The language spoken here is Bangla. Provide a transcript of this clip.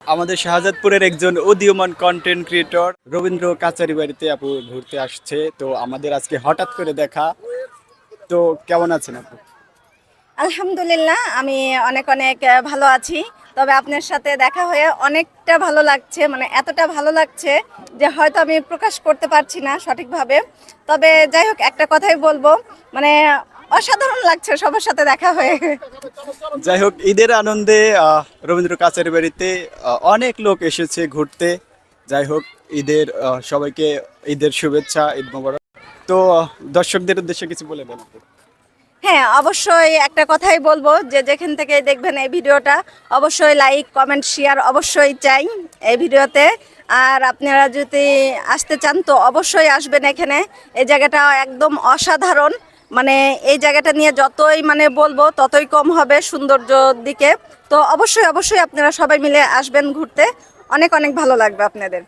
আমাদের শাহজাদপুরের একজন উদীয়মান কন্টেন্ট ক্রিয়েটর রবীন্দ্র কাচারি বাড়িতে আপু ঘুরতে আসছে। তো আমাদের আজকে হঠাৎ করে দেখা। তো কেমন আছেন আপু? আলহামদুলিল্লাহ, আমি অনেক অনেক ভালো আছি। তবে আপনার সাথে দেখা হয়ে অনেকটা ভালো লাগছে, মানে এতটা ভালো লাগছে যে হয়তো আমি প্রকাশ করতে পারছি না সঠিকভাবে। তবে যাই হোক, একটা কথাই বলবো, মানে অসাধারণ লাগছে সবার সাথে দেখা হয়ে। যাই হোক, ঈদের আনন্দে রবীন্দ্র কাচারি বাড়িতে অনেক লোক এসেছে ঘুরতে। যাই হোক, ঈদের সবাইকে ঈদের শুভেচ্ছা, ঈদ মোবারক। তো দর্শকদের উদ্দেশ্যে কিছু বলে দেন আপু। হ্যাঁ, অবশ্যই একটা কথাই বলবো যে যেখান থেকে দেখবেন এই ভিডিওটা, অবশ্যই লাইক কমেন্ট শেয়ার অবশ্যই চাই এই ভিডিওতে। আর আপনারা যদি আসতে চান তো অবশ্যই আসবেন এখানে। এই জায়গাটা একদম অসাধারণ, মানে এই জায়গাটা নিয়ে যতই মানে বলবো ততই কম হবে সৌন্দর্যর দিকে। তো অবশ্যই অবশ্যই আপনারা সবাই মিলে আসবেন ঘুরতে, অনেক অনেক ভালো লাগবে আপনাদের।